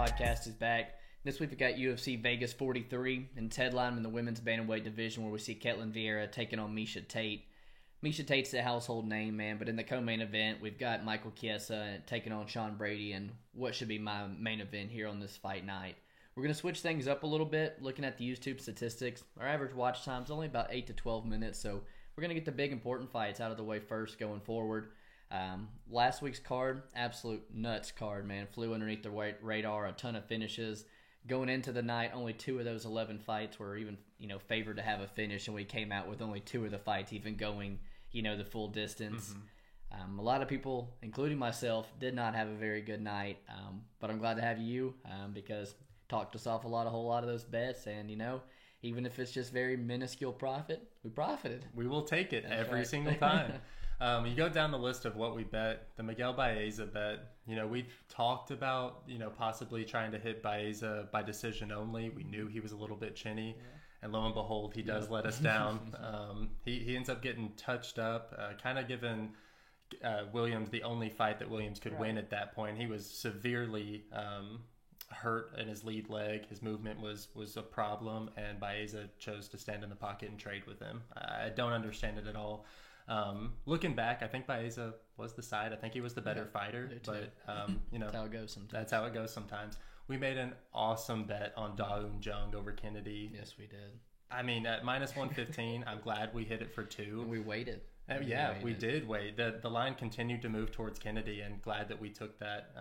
podcast is back. This week we got UFC Vegas 43 and Ted Lyman in the women's bantamweight division, where we see Ketlen Vieira taking on Miesha Tate. Miesha Tate's a household name, man, but in the co-main event, we've got Michael Chiesa taking on Sean Brady and what should be my main event here on this fight night. We're going to switch things up a little bit, looking at the YouTube statistics. Our average watch time is only about 8 to 12 minutes, so we're going to get the big important fights out of the way first going forward. Last week's card, absolute nuts card, man. Flew underneath the radar, a ton of finishes. Going into the night, only 2 of those 11 fights were even, favored to have a finish, and we came out with only 2 of the fights even going, the full distance. A lot of people, including myself, did not have a very good night, but I'm glad to have you because talked us off a whole lot of those bets, and even if it's just very minuscule profit, we profited. We will take it. That's every right. single time. You go down the list of what we bet. The Miguel Baeza bet, we've talked about, possibly trying to hit Baeza by decision only. We knew he was a little bit chinny. Yeah. And lo and behold, he does let us down. He ends up getting touched up, kind of giving Williams the only fight that Williams could win at that point. He was severely hurt in his lead leg. His movement was a problem, and Baeza chose to stand in the pocket and trade with him. I don't understand it at all. Looking back, I think Baeza was the side. I think he was the better fighter, but that's how it goes sometimes. That's how it goes sometimes. We made an awesome bet on Da Un Jung over Kennedy. Yes, we did. I mean, at minus 115, I'm glad we hit it for 2. And we waited. We did wait. The line continued to move towards Kennedy, and glad that we took that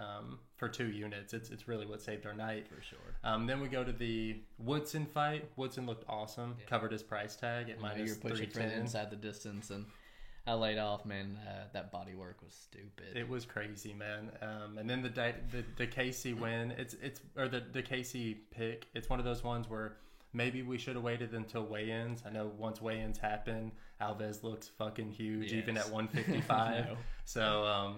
for 2 units. It's really what saved our night. For sure. Then we go to the Woodson fight. Woodson looked awesome. Yeah. Covered his price tag at minus 310. You're pushing inside the distance, and I laid off, man. That body work was stupid. It was crazy, man. And then the Casey win. The Casey pick. It's one of those ones where maybe we should have waited until weigh-ins. I know once weigh-ins happen, Alves looks fucking huge, even at 155. So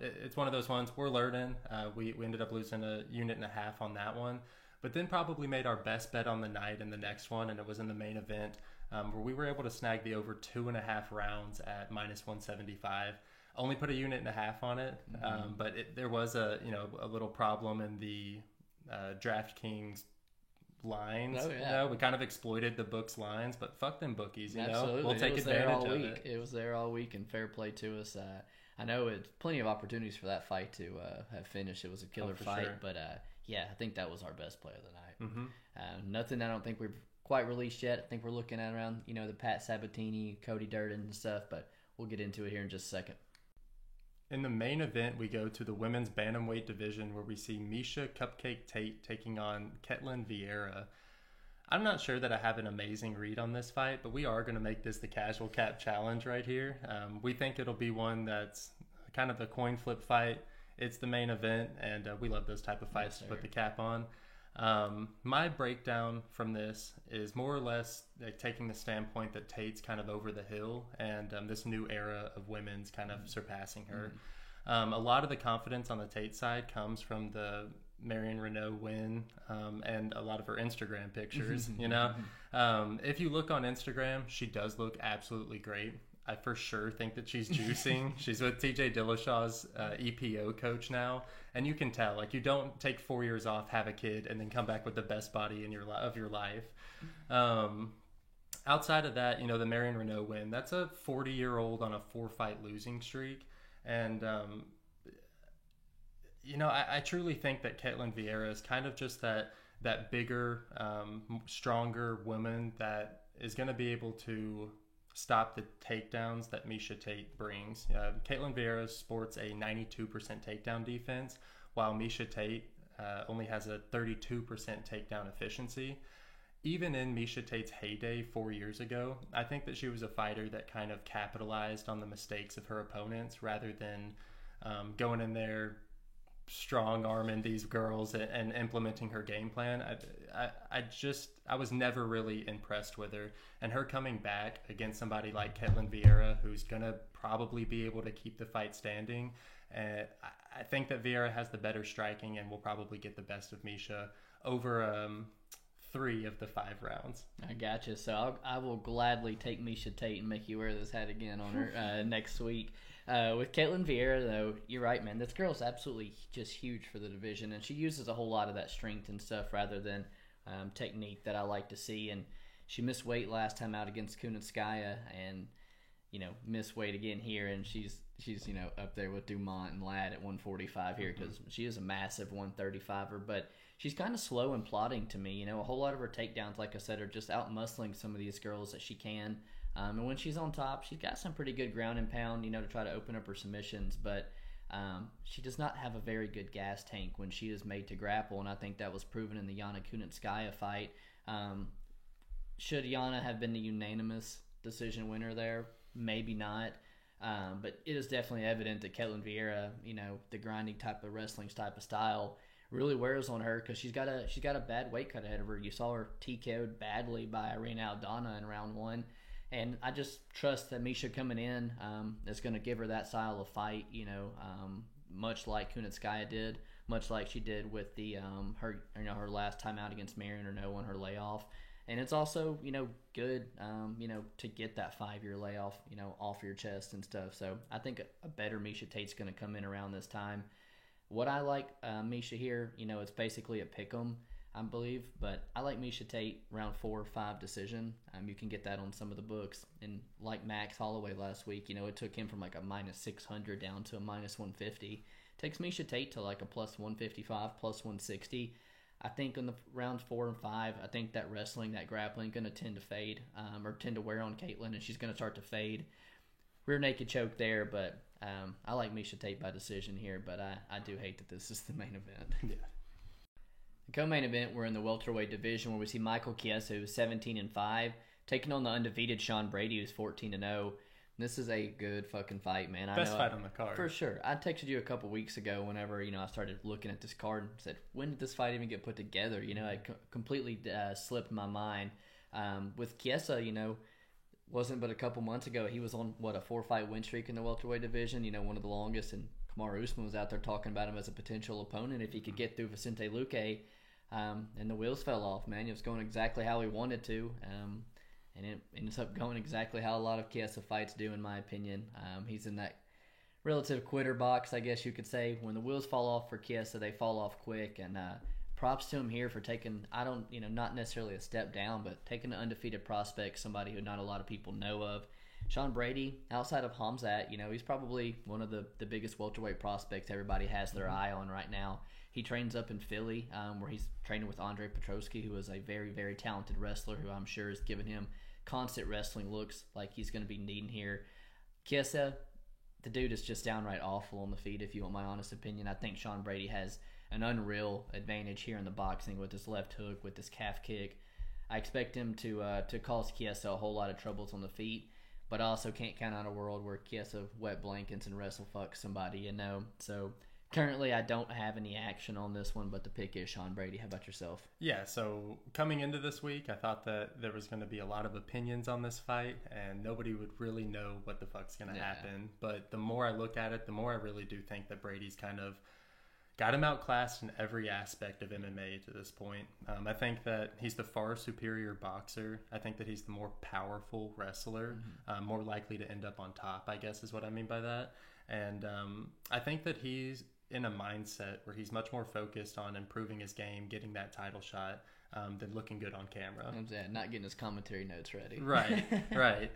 it's one of those ones we're learning. We ended up losing a unit and a half on that one, but then probably made our best bet on the night in the next one, and it was in the main event. Where we were able to snag the over 2.5 rounds at minus 175. Only put a unit and a half on it, but there was a little problem in the DraftKings lines. Oh, yeah. We kind of exploited the books lines, but fuck them bookies. Absolutely. We'll take advantage of it. It was there all week, and fair play to us. I know it's plenty of opportunities for that fight to have finished. It was a killer fight, sure. But I think that was our best play of the night. Mm-hmm. Nothing I don't think we've quite released yet. I think we're looking at around the Pat Sabatini, Cody Durden and stuff, but we'll get into it here in just a second. In the main event, we go to the women's bantamweight division, where we see Miesha Cupcake Tate taking on Ketlen Vieira. I'm not sure that I have an amazing read on this fight, but we are going to make this the casual cap challenge right here. We think it'll be one that's kind of a coin flip fight. It's the main event, and we love those type of fights to put the cap on. My breakdown from this is more or less taking the standpoint that Tate's kind of over the hill, and this new era of women's kind of surpassing her. A lot of the confidence on the Tate side comes from the Marion Renault win, and a lot of her Instagram pictures. If you look on Instagram, she does look absolutely great. I for sure think that she's juicing. She's with TJ Dillashaw's EPO coach now, and you can tell. Like, you don't take 4 years off, have a kid, and then come back with the best body in your life. Outside of that, the Marion Renault win. That's a 40-year-old on a 4-fight losing streak, and I truly think that Ketlen Vieira is kind of just that bigger, stronger woman that is going to be able to stop the takedowns that Miesha Tate brings. Ketlen Vieira sports a 92% takedown defense, while Miesha Tate only has a 32% takedown efficiency. Even in Miesha Tate's heyday 4 years ago, I think that she was a fighter that kind of capitalized on the mistakes of her opponents rather than going in there strong-arming these girls and implementing her game plan. I was never really impressed with her, and her coming back against somebody like Ketlen Vieira, who's gonna probably be able to keep the fight standing. I think that Vieira has the better striking and will probably get the best of Miesha over 3 of the 5 rounds. I gotcha. So I will gladly take Miesha Tate and make you wear this hat again on her next week. With Ketlen Vieira, though, you're right, man. This girl's absolutely just huge for the division, and she uses a whole lot of that strength and stuff rather than technique that I like to see. And she missed weight last time out against Kunitskaya, and missed weight again here, and she's up there with Dumont and Ladd at 145 here because she is a massive 135er, but she's kind of slow and plodding to me. A whole lot of her takedowns, like I said, are just out muscling some of these girls that she can. And when she's on top, she's got some pretty good ground and pound, to try to open up her submissions, but she does not have a very good gas tank when she is made to grapple, and I think that was proven in the Yana Kunitskaya fight. Should Yana have been the unanimous decision winner there? Maybe not. But it is definitely evident that Ketlen Vieira, the grinding type of wrestling type of style, really wears on her because she's got a bad weight cut ahead of her. You saw her TKO'd badly by Irina Aldana in round 1. And I just trust that Miesha coming in is going to give her that style of fight, much like Kunitskaya did, much like she did with the her last time out against Marion Renault on her layoff. And it's also, good, to get that 5-year layoff, off your chest and stuff. So I think a better Miesha Tate's going to come in around this time. What I like Miesha here, it's basically a pick'em, I believe. But I like Miesha Tate round 4 or 5 decision. You can get that on some of the books. And like Max Holloway last week, it took him from like a minus 600 down to a minus 150. Takes Miesha Tate to like a plus 155, plus 160. I think in the rounds 4 and 5, I think that wrestling, that grappling, going to tend to fade or tend to wear on Caitlin, and she's going to start to fade. Rear naked choke there, but I like Miesha Tate by decision here, but I do hate that this is the main event. Yeah. The co-main event, we're in the welterweight division where we see Michael Chiesa, who's 17-5, taking on the undefeated Sean Brady, who's 14-0. This is a good fucking fight, man. Best fight on the card. For sure. I texted you a couple weeks ago whenever, I started looking at this card and said, when did this fight even get put together? It completely slipped my mind. With Chiesa, wasn't but a couple months ago, he was on, a 4-fight win streak in the welterweight division, one of the longest, and Kamaru Usman was out there talking about him as a potential opponent if he could get through Vicente Luque, and the wheels fell off, man. It was going exactly how he wanted to, and it ends up going exactly how a lot of Chiesa fights do, in my opinion. He's in that relative quitter box, I guess you could say. When the wheels fall off for Chiesa, they fall off quick. And props to him here for taking, not necessarily a step down, but taking an undefeated prospect, somebody who not a lot of people know of. Sean Brady, outside of Hamzat, he's probably one of the biggest welterweight prospects everybody has their eye on right now. He trains up in Philly, where he's training with Andre Petroski, who is a very, very talented wrestler who I'm sure has given him constant wrestling looks like he's going to be needing here. Chiesa, the dude is just downright awful on the feet, if you want my honest opinion. I think Sean Brady has an unreal advantage here in the boxing with his left hook, with his calf kick. I expect him to cause Chiesa a whole lot of troubles on the feet, but I also can't count on a world where Chiesa wet blankets and wrestle fucks somebody, So currently, I don't have any action on this one, but the pick is Sean Brady. How about yourself? Yeah, so coming into this week, I thought that there was going to be a lot of opinions on this fight, and nobody would really know what the fuck's going to happen. But the more I look at it, the more I really do think that Brady's kind of got him outclassed in every aspect of MMA to this point. I think that he's the far superior boxer. I think that he's the more powerful wrestler, more likely to end up on top, I guess is what I mean by that. And I think that he's in a mindset where he's much more focused on improving his game, getting that title shot, than looking good on camera. Not getting his commentary notes ready. Right, right.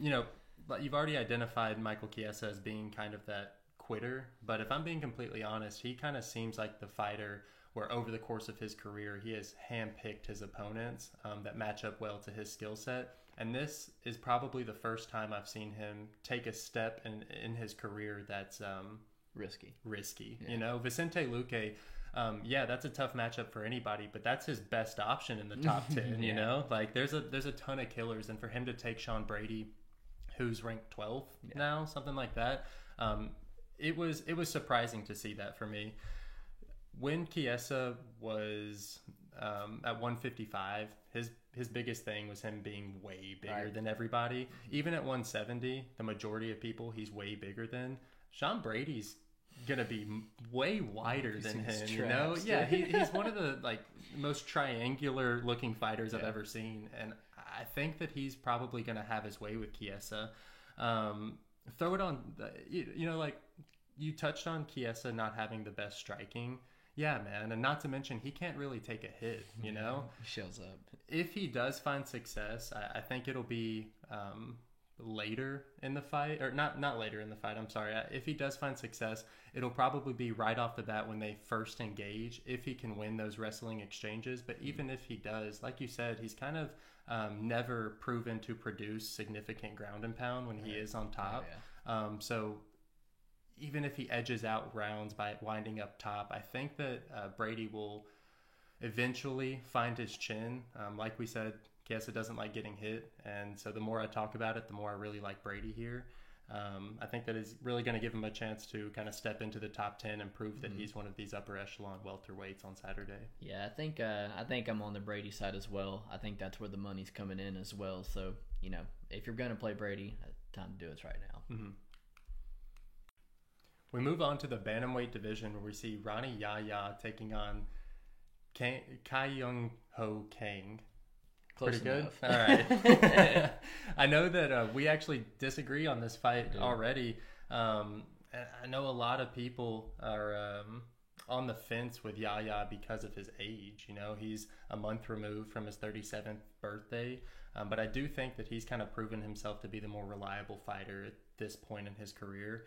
You've already identified Michael Chiesa as being kind of that quitter, but if I'm being completely honest, he kind of seems like the fighter where over the course of his career, he has handpicked his opponents that match up well to his skill set. And this is probably the first time I've seen him take a step in his career that's risky. Yeah. Vicente Luque, that's a tough matchup for anybody, but that's his best option in the top 10. Like there's a ton of killers, and for him to take Sean Brady, who's ranked 12th now, something like that, it was surprising to see that for me. When Chiesa was at 155, his biggest thing was him being way bigger than everybody. Even at 170, the majority of people he's way bigger than. Sean Brady's gonna be way wider than him. Traps. Yeah, he's one of the like most triangular looking fighters I've ever seen, and I think that he's probably gonna have his way with Chiesa. Throw it on, like you touched on Chiesa not having the best striking. Yeah, man, and not to mention he can't really take a hit. He shows up. If he does find success, I think it'll be later in the fight, or not later in the fight. I'm sorry. If he does find success, it'll probably be right off the bat when they first engage. If he can win those wrestling exchanges, but even if he does, like you said, he's kind of never proven to produce significant ground and pound when he is on top. So even if he edges out rounds by winding up top, I think that Brady will eventually find his chin. Like we said, Chiesa doesn't like getting hit, and so the more I talk about it, the more I really like Brady here. I think that is really going to give him a chance to kind of step into the top 10 and prove that he's one of these upper echelon welterweights on Saturday. Yeah, I think I'm on the Brady side as well. I think that's where the money's coming in as well. So, if you're going to play Brady, time to do it right now. Mm-hmm. We move on to the bantamweight division where we see Rani Yahya taking on Kai Young Ho Kang. Close Pretty enough. Good. All right. I know that we actually disagree on this fight already. And I know a lot of people are on the fence with Yahya because of his age. He's a month removed from his 37th birthday. But I do think that he's kind of proven himself to be the more reliable fighter at this point in his career.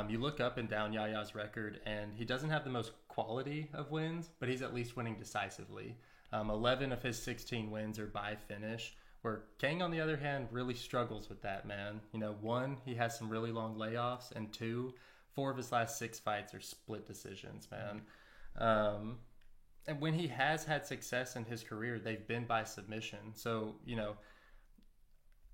You look up and down Yahya's record, and he doesn't have the most quality of wins, but he's at least winning decisively. 11 of his 16 wins are by finish, where Kang, on the other hand, really struggles with that, man. 1, he has some really long layoffs, and 2, 4 of his last 6 fights are split decisions, man. And when he has had success in his career, they've been by submission. So,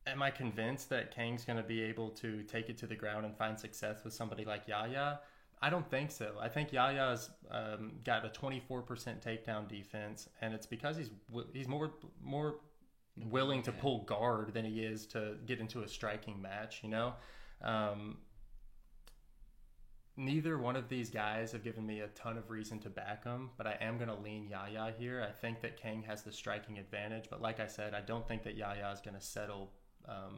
am I convinced that Kang's going to be able to take it to the ground and find success with somebody like Yahya? I don't think so. I think Yahya's got a 24% takedown defense, and it's because he's more willing to pull guard than he is to get into a striking match. Neither one of these guys have given me a ton of reason to back them, but I am going to lean Yahya here. I think that Kang has the striking advantage, but like I said, I don't think that Yahya is going to settle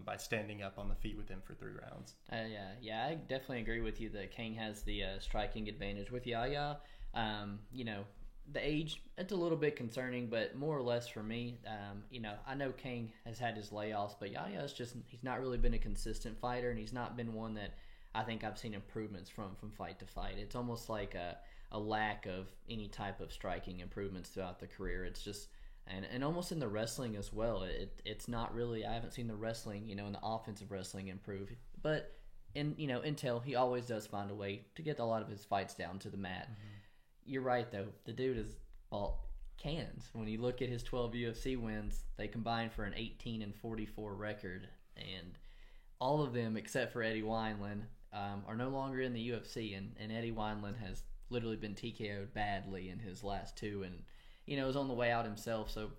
by standing up on the feet with him for 3 rounds. Yeah, I definitely agree with you that Kang has the striking advantage with Yahya. The age, it's a little bit concerning, but more or less for me, I know Kang has had his layoffs, but Yahya's he's not really been a consistent fighter, and he's not been one that I think I've seen improvements from fight to fight. It's almost like a lack of any type of striking improvements throughout the career. It's just... And almost in the wrestling as well, it's not really. I haven't seen the wrestling, in the offensive wrestling improve. But in Intel, he always does find a way to get a lot of his fights down to the mat. Mm-hmm. You're right though. The dude is cans. When you look at his 12 UFC wins, they combine for an 18-44 record, and all of them except for Eddie Wineland are no longer in the UFC. And Eddie Wineland has literally been TKO'd badly in his last 2, and is on the way out himself. So,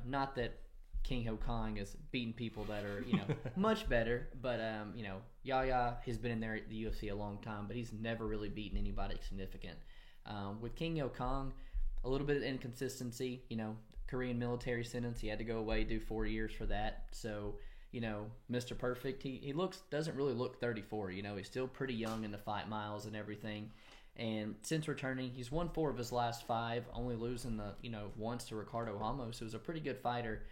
not that King Ho Kong is beating people that are, much better. But, Yahya has been in there at the UFC a long time, but he's never really beaten anybody significant. With King Ho Kong, a little bit of inconsistency, Korean military sentence. He had to go away, do 4 years for that. So, Mr. Perfect, he doesn't really look 34. He's still pretty young in the fight miles and everything. And since returning, he's won 4 of his last 5, only losing once to Ricardo Ramos, who's a pretty good fighter.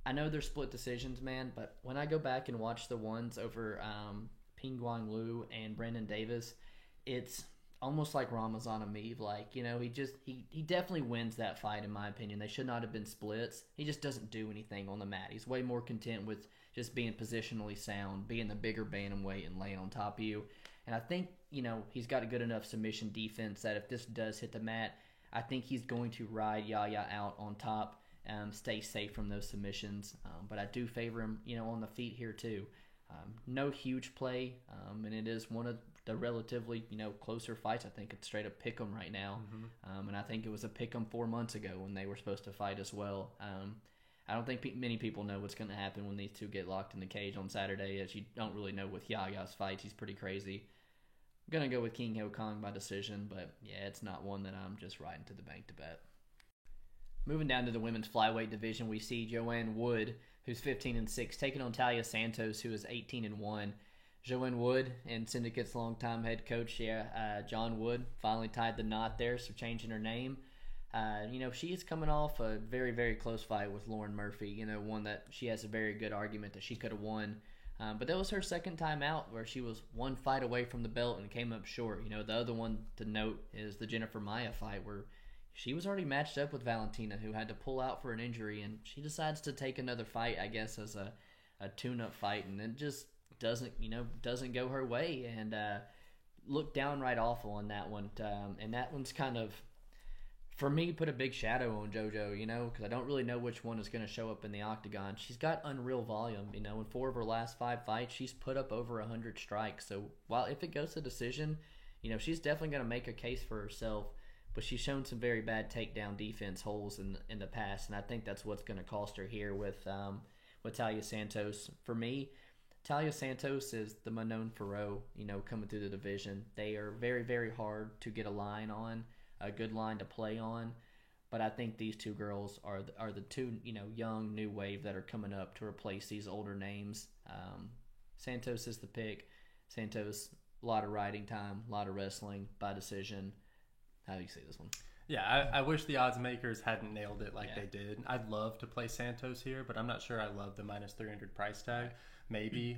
I know they're split decisions, man, but when I go back and watch the ones over Ping Guang Lu and Brendan Davis, it's almost like Ramazan Ameev. He definitely wins that fight, in my opinion. They should not have been splits. He just doesn't do anything on the mat. He's way more content with just being positionally sound, being the bigger bantamweight and laying on top of you. And I think, he's got a good enough submission defense that if this does hit the mat, I think he's going to ride Yahya out on top, stay safe from those submissions. But I do favor him, on the feet here too. No huge play, and it is one of the relatively, closer fights. I think it's straight up pick 'em right now. Mm-hmm. And I think it was a pick 'em 4 months ago when they were supposed to fight as well. I don't think many people know what's going to happen when these two get locked in the cage on Saturday, as you don't really know with Yahya's fights. He's pretty crazy. I'm going to go with King Ho Kong by decision, but yeah, it's not one that I'm just riding to the bank to bet. Moving down to the women's flyweight division, we see Joanne Wood, who's 15-6, taking on Talia Santos, who is 18-1. Joanne Wood and Syndicate's longtime head coach, John Wood, finally tied the knot there, so changing her name. She's coming off a very, very close fight with Lauren Murphy, one that she has a very good argument that she could have won. But that was her second time out where she was one fight away from the belt and came up short. The other one to note is the Jennifer Maia fight where she was already matched up with Valentina, who had to pull out for an injury, and she decides to take another fight, I guess, as a tune-up fight, and it just doesn't go her way, and looked downright awful on that one. And that one's kind of, for me, put a big shadow on JoJo, because I don't really know which one is going to show up in the octagon. She's got unreal volume, in 4 of her last 5 fights, she's put up over 100 strikes. So while if it goes to decision, she's definitely going to make a case for herself. But she's shown some very bad takedown defense holes in the past, and I think that's what's going to cost her here with Talia Santos. For me, Talia Santos is the Manon Fiorot, coming through the division. They are very, very hard to get a line on, a good line to play on. But I think these two girls are the two, young new wave that are coming up to replace these older names. Santos is the pick. Santos, a lot of riding time, a lot of wrestling by decision. How do you see this one? Yeah, I wish the odds makers hadn't nailed it like they did. I'd love to play Santos here, but I'm not sure I love the minus 300 price tag. Maybe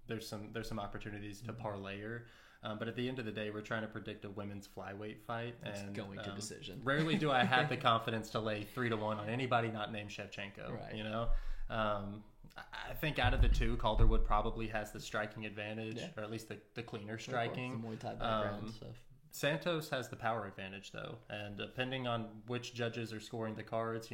there's some opportunities to parlay her. But at the end of the day, we're trying to predict a women's flyweight fight. And going to decision. Rarely do I have the confidence to lay 3-1 on anybody not named Shevchenko. Right. I think out of the two, Calderwood probably has the striking advantage, or at least the cleaner striking. The Muay Thai background and stuff. Santos has the power advantage, though, and depending on which judges are scoring the cards,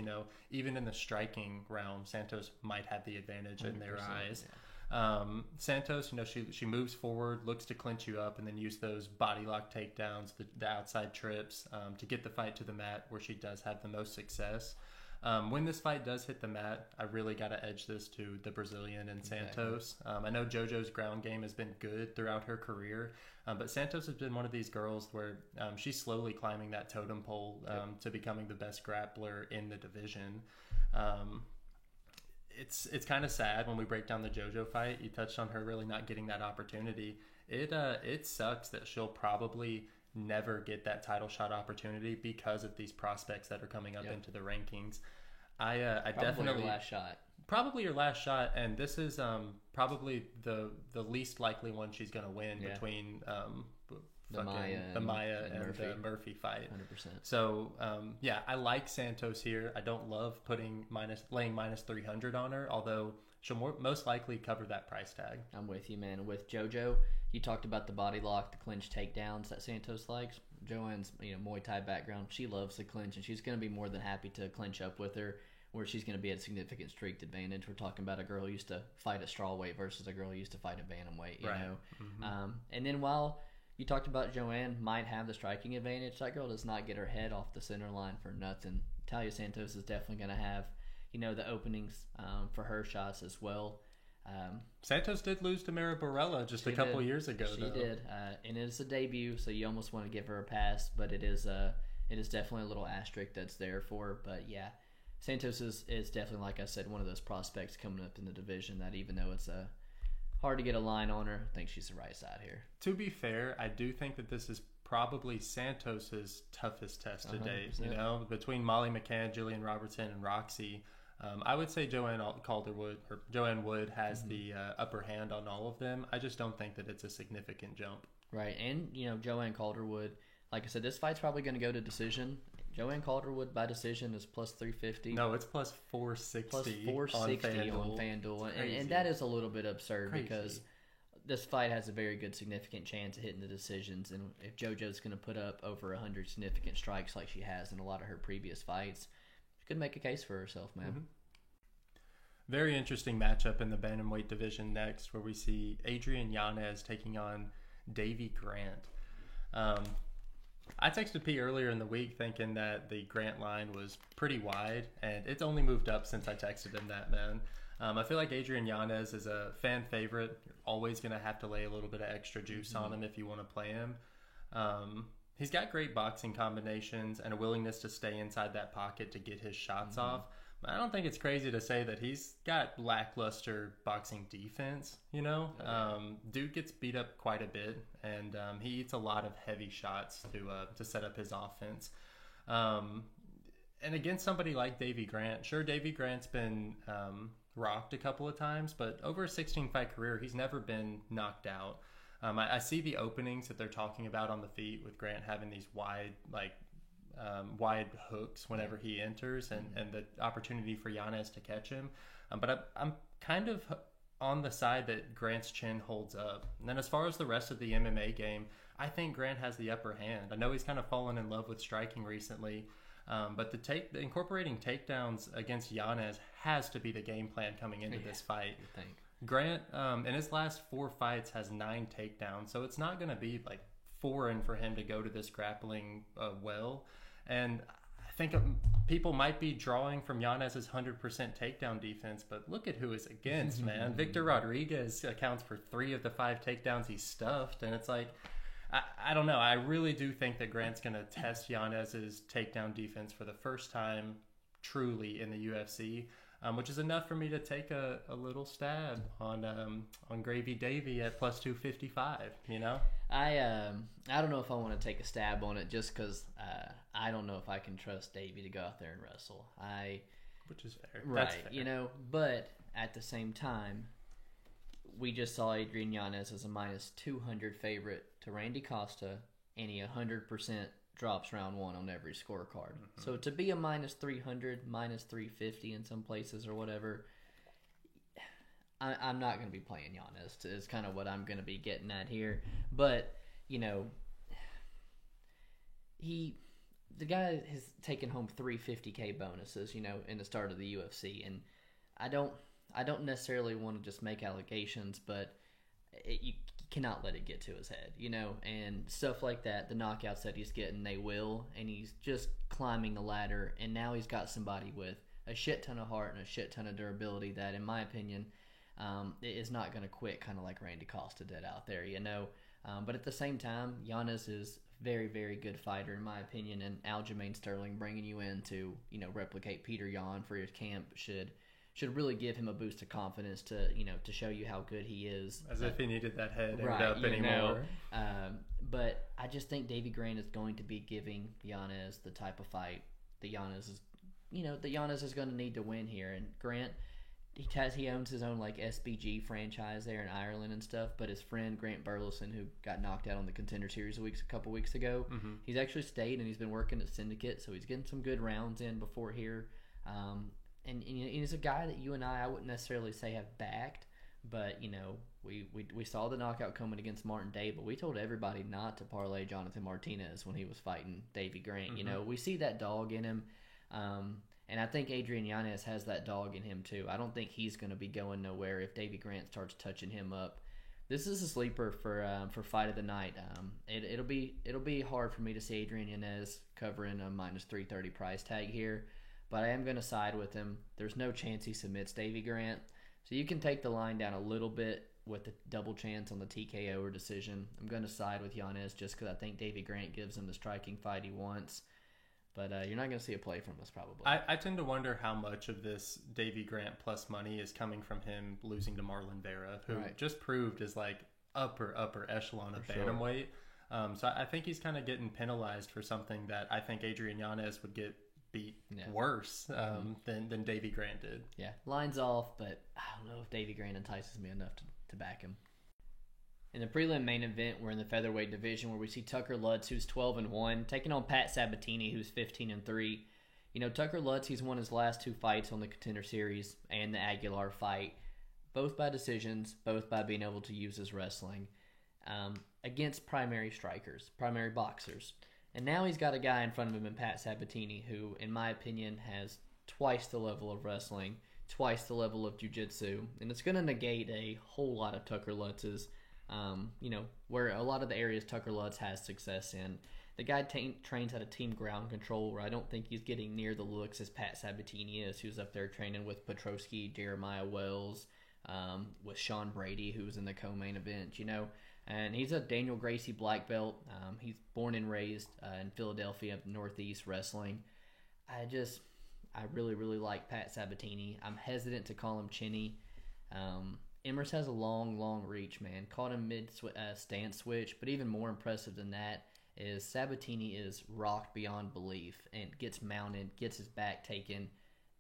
even in the striking realm, Santos might have the advantage in their eyes. Yeah. Santos, she moves forward, looks to clinch you up, and then use those body lock takedowns, the outside trips, to get the fight to the mat, where she does have the most success. When this fight does hit the mat, I really got to edge this to the Brazilian and Santos. I know JoJo's ground game has been good throughout her career, but Santos has been one of these girls where she's slowly climbing that totem pole to becoming the best grappler in the division. It's kind of sad when we break down the JoJo fight. You touched on her really not getting that opportunity. It sucks that she'll probably never get that title shot opportunity because of these prospects that are coming up into the rankings. I definitely your last shot. Probably your last shot, and this is probably the least likely one she's going to win between the Maia and the Murphy fight. 100%. So I like Santos here. I don't love laying minus 300 on her, although she'll most likely cover that price tag. I'm with you, man. With JoJo, you talked about the body lock, the clinch takedowns that Santos likes. Joanne's Muay Thai background. She loves the clinch, and she's going to be more than happy to clinch up with her, where she's going to be at significant streak advantage. We're talking about a girl who used to fight at strawweight versus a girl who used to fight at bantamweight. You know. Mm-hmm. And then while you talked about Joanne might have the striking advantage, that girl does not get her head off the center line for nothing. Talia Santos is definitely going to have the openings for her shots as well. Santos did lose to Mara Borella just a couple years ago. She did, and it's a debut, so you almost want to give her a pass, but it is definitely a little asterisk that's there for her. But yeah, Santos is definitely, like I said, one of those prospects coming up in the division that, even though it's hard to get a line on her, I think she's the right side here. To be fair, I do think that this is probably Santos's toughest test to date. Between Molly McCann, Jillian Robertson, and Roxy. I would say Joanne Wood has the upper hand on all of them. I just don't think that it's a significant jump. Right, and Joanne Calderwood, like I said, this fight's probably going to go to decision. Joanne Calderwood by decision is plus 350. No, it's plus 460. Plus 460 on FanDuel, and that is a little bit absurd because this fight has a very good significant chance of hitting the decisions, and if JoJo's going to put up over 100 significant strikes like she has in a lot of her previous fights, she could make a case for herself, man. Mm-hmm. Very interesting matchup in the bantamweight division next, where we see Adrian Yanez taking on Davy Grant. I texted P earlier in the week thinking that the Grant line was pretty wide, and it's only moved up since I texted him that, man. I feel like Adrian Yanez is a fan favorite. You're always going to have to lay a little bit of extra juice on him if you want to play him. He's got great boxing combinations and a willingness to stay inside that pocket to get his shots off. But I don't think it's crazy to say that he's got lackluster boxing defense, you know? Dude gets beat up quite a bit, and he eats a lot of heavy shots to set up his offense. And against somebody like Davy Grant, sure, Davy Grant's been rocked a couple of times, but over a 16-fight career, he's never been knocked out. I see the openings that they're talking about on the feet with Grant having these wide hooks whenever he enters, and the opportunity for Yanez to catch him. But I'm kind of on the side that Grant's chin holds up. And then as far as the rest of the MMA game, I think Grant has the upper hand. I know he's kind of fallen in love with striking recently, but the incorporating takedowns against Yanez has to be the game plan coming into this fight. I think. Grant, in his last 4 fights, has 9 takedowns, so it's not going to be like foreign for him to go to this grappling well. And I think people might be drawing from Yanez's 100% takedown defense, but look at who is against, man. Victor Rodriguez accounts for 3 of the 5 takedowns he's stuffed, and it's like, I don't know. I really do think that Grant's going to test Yanez's takedown defense for the first time truly in the UFC. Which is enough for me to take a little stab on Gravy Davy at plus 255. You know, I don't know if I want to take a stab on it just because I don't know if I can trust Davy to go out there and wrestle. Which is fair, right? That's fair. You know, but at the same time, we just saw Adrian Yanez as a minus 200 favorite to Randy Costa, and he 100% drops round 1 on every scorecard. So to be a minus 300, minus 350 in some places or whatever, I'm not going to be playing Yanez. Is kind of what I'm going to be getting at here. But, you know, the guy has taken home 350K bonuses, you know, in the start of the UFC. And I don't necessarily want to just make allegations, but you cannot let it get to his head, you know, and stuff like that. The knockouts that he's getting, they will, and he's just climbing the ladder, and now he's got somebody with a shit ton of heart and a shit ton of durability that, in my opinion, is not going to quit, kind of like Randy Costa did out there, you know. But at the same time, Yanez is very, very good fighter, in my opinion, and Aljamain Sterling bringing you in to, you know, replicate Peter Yan for his camp should really give him a boost of confidence to, you know, to show you how good he is. As if he needed that head aired right, up anymore. But I just think Davy Grant is going to be giving Yanez the type of fight that Yanez is going to need to win here. And Grant, he owns his own like SBG franchise there in Ireland and stuff. But his friend Grant Burleson, who got knocked out on the Contender Series a couple weeks ago, he's actually stayed and he's been working at Syndicate, so he's getting some good rounds in before here. And he's a guy that you and I wouldn't necessarily say have backed, but, you know, we saw the knockout coming against Martin Day, but we told everybody not to parlay Jonathan Martinez when he was fighting Davy Grant. You know, we see that dog in him, and I think Adrian Yanez has that dog in him too. I don't think he's going to be going nowhere if Davy Grant starts touching him up. This is a sleeper for fight of the night. It'll be hard for me to see Adrian Yanez covering a minus 330 price tag here. But I am going to side with him. There's no chance he submits Davy Grant. So you can take the line down a little bit with the double chance on the TKO or decision. I'm going to side with Yanez just because I think Davy Grant gives him the striking fight he wants. But you're not going to see a play from us probably. I tend to wonder how much of this Davy Grant plus money is coming from him losing to Marlon Vera, who just proved is like upper echelon of bantamweight. So I think he's kind of getting penalized for something that I think Adrian Yanez would get beat worse than Davy Grant did. Yeah, line's off, but I don't know if Davy Grant entices me enough to back him. In the prelim main event, we're in the featherweight division where we see Tucker Lutz, who's 12-1, taking on Pat Sabatini, who's 15-3. You know, Tucker Lutz, he's won his last 2 fights on the Contender Series and the Aguilar fight, both by decisions, both by being able to use his wrestling against primary strikers, primary boxers. And now he's got a guy in front of him in Pat Sabatini who, in my opinion, has twice the level of wrestling, twice the level of jiu-jitsu. And it's going to negate a whole lot of Tucker Lutz's, you know, where a lot of the areas Tucker Lutz has success in. The guy trains at a team ground control where I don't think he's getting near the looks as Pat Sabatini is, who's up there training with Petrosky, Jeremiah Wells, with Sean Brady, who was in the co-main event, And he's a Daniel Gracie black belt. He's born and raised in Philadelphia, Northeast wrestling. I really, really like Pat Sabatini. I'm hesitant to call him chinny. Emmers has a long reach, man. Caught him mid-stance switch, but even more impressive than that is Sabatini is rocked beyond belief and gets mounted, gets his back taken,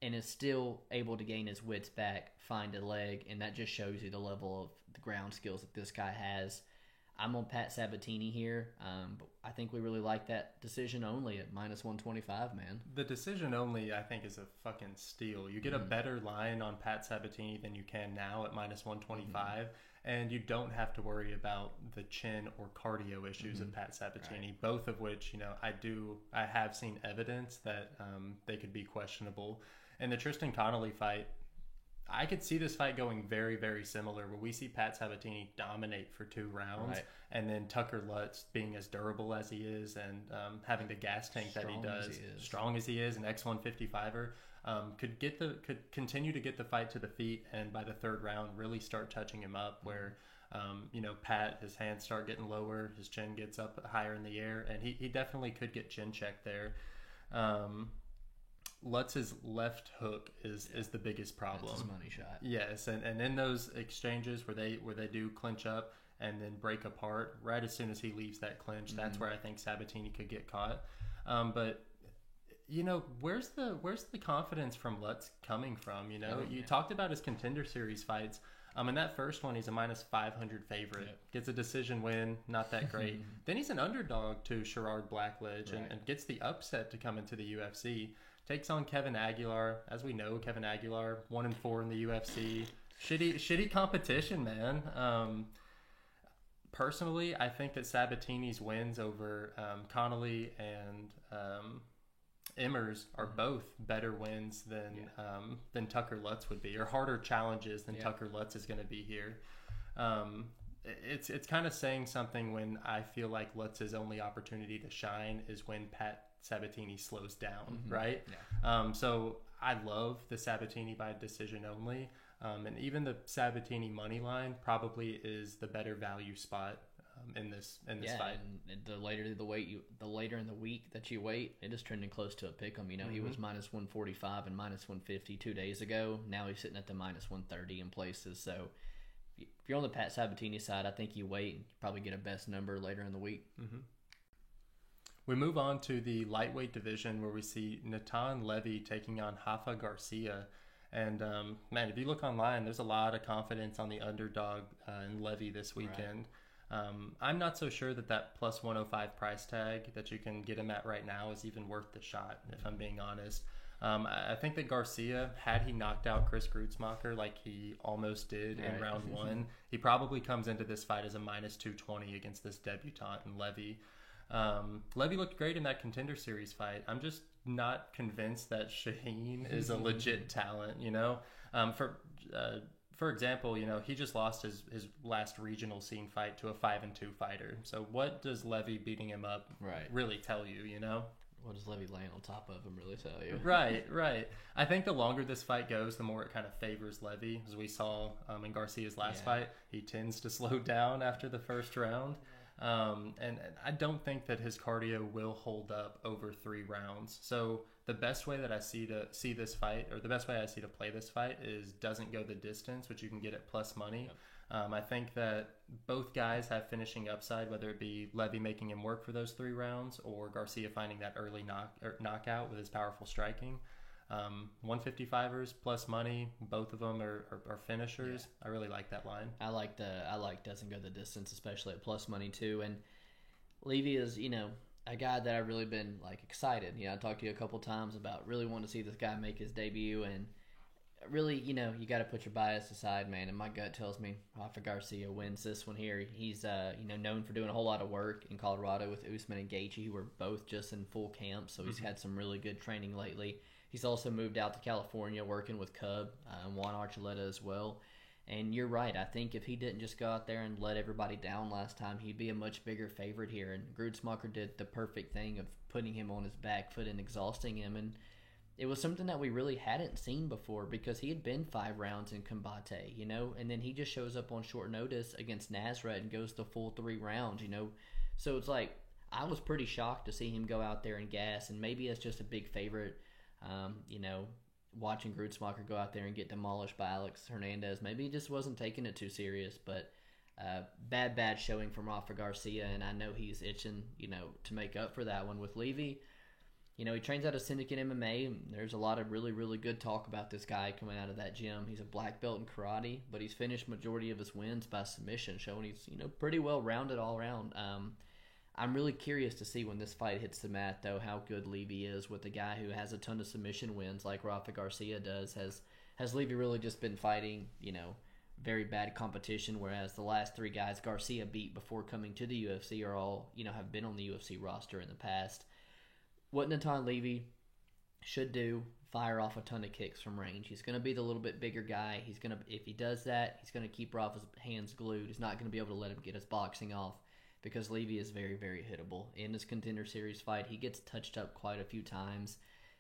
and is still able to gain his wits back, find a leg, and that just shows you the level of the ground skills that this guy has. I'm on Pat Sabatini here, but I think we really like that decision only at -125, man. The decision only, I think, is a fucking steal. You get a better line on Pat Sabatini than you can now at -125, and you don't have to worry about the chin or cardio issues of Pat Sabatini, Right. both of which, I have seen evidence that they could be questionable. In the Tristan Connolly fight, I could see this fight going very, very similar, where we see Pat Sabatini dominate for 2 rounds, Right. and then Tucker Lutz being as durable as he is and having the gas tank that he Strong does, as he is. strong as he is, an X155er, could continue to get the fight to the feet, and by the 3rd round, really start touching him up, where Pat, his hands start getting lower, his chin gets up higher in the air, and he definitely could get chin checked there. Lutz's left hook is the biggest problem. That's his money shot. Yes, and in those exchanges where they do clinch up and then break apart, right as soon as he leaves that clinch, that's where I think Sabatini could get caught. But where's the confidence from Lutz coming from? You talked about his Contender Series fights. In that first one, he's a -500 favorite. Yep. Gets a decision win, not that great. Then he's an underdog to Sherrard Blackledge Right. and gets the upset to come into the UFC. Takes on Kevin Aguilar. As we know, Kevin Aguilar, 1-4 in the UFC. Shitty competition, man. Personally, I think that Sabatini's wins over Connolly and Emmers are both better wins than Tucker Lutz would be, or harder challenges than Tucker Lutz is going to be here. It's kind of saying something when I feel like Lutz's only opportunity to shine is when Pat Sabatini slows down, right? Yeah. So I love the Sabatini by decision only, and even the Sabatini money line probably is the better value spot in this fight. And the later in the week that you wait, it is trending close to a pick 'em. He was -145 and -150 2 days ago. Now he's sitting at the -130 in places. So if you're on the Pat Sabatini side, I think you wait and you probably get a best number later in the week. We move on to the lightweight division where we see Natan Levy taking on Rafa Garcia. And, man, if you look online, there's a lot of confidence on the underdog in Levy this weekend. Right. I'm not so sure that +105 price tag that you can get him at right now is even worth the shot, if I'm being honest. I think that Garcia, had he knocked out Chris Grutzmacher like he almost did in round 1, he probably comes into this fight as a -220 against this debutant in Levy. Levy looked great in that Contender Series fight. I'm just not convinced that Shaheen is a legit talent, For example, he just lost his last regional scene fight to a 5-2 fighter. So what does Levy beating him up really tell you, What does Levy laying on top of him really tell you? Right. I think the longer this fight goes, the more it kind of favors Levy. As we saw in Garcia's last fight, he tends to slow down after the first round. And I don't think that his cardio will hold up over 3 rounds. So the best way that I see to play this fight is doesn't go the distance, which you can get at plus money. Yep. I think that both guys have finishing upside, whether it be Levy making him work for those 3 rounds or Garcia finding that early knockout with his powerful striking. 155ers plus money, both of them are finishers. I really like that line. I like doesn't go the distance, especially at plus money too. And Levy is a guy that I've really been excited. I talked to you a couple times about really wanting to see this guy make his debut, and really you got to put your bias aside, man. And my gut tells me Rafa Garcia wins this one here. He's known for doing a whole lot of work in Colorado with Usman and Gaethje, who were both just in full camp, so he's had some really good training lately. He's also moved out to California working with Cub and Juan Archuleta as well. And you're right. I think if he didn't just go out there and let everybody down last time, he'd be a much bigger favorite here. And Grudsmacher did the perfect thing of putting him on his back foot and exhausting him. And it was something that we really hadn't seen before because he had been 5 rounds in Combate, and then he just shows up on short notice against Nasrat and goes the full 3 rounds. So it's like I was pretty shocked to see him go out there and gas, and maybe it's just a big favorite, watching Grudsmacher go out there and get demolished by Alex Hernandez. Maybe he just wasn't taking it too serious, but bad showing from Rafa Garcia, and I know he's itching, to make up for that one with Levy. He trains out of Syndicate MMA, and there's a lot of really, really good talk about this guy coming out of that gym. He's a black belt in karate, but he's finished majority of his wins by submission, showing he's, pretty well rounded all around. I'm really curious to see when this fight hits the mat, though, how good Levy is with a guy who has a ton of submission wins like Rafa Garcia does. Has Levy really just been fighting, very bad competition, whereas the last 3 guys Garcia beat before coming to the UFC are all, have been on the UFC roster in the past. What Natan Levy should do, fire off a ton of kicks from range. He's going to be the little bit bigger guy. If he does that, he's going to keep Rafa's hands glued. He's not going to be able to let him get his boxing off, because Levy is very, very hittable. In his Contender Series fight, he gets touched up quite a few times,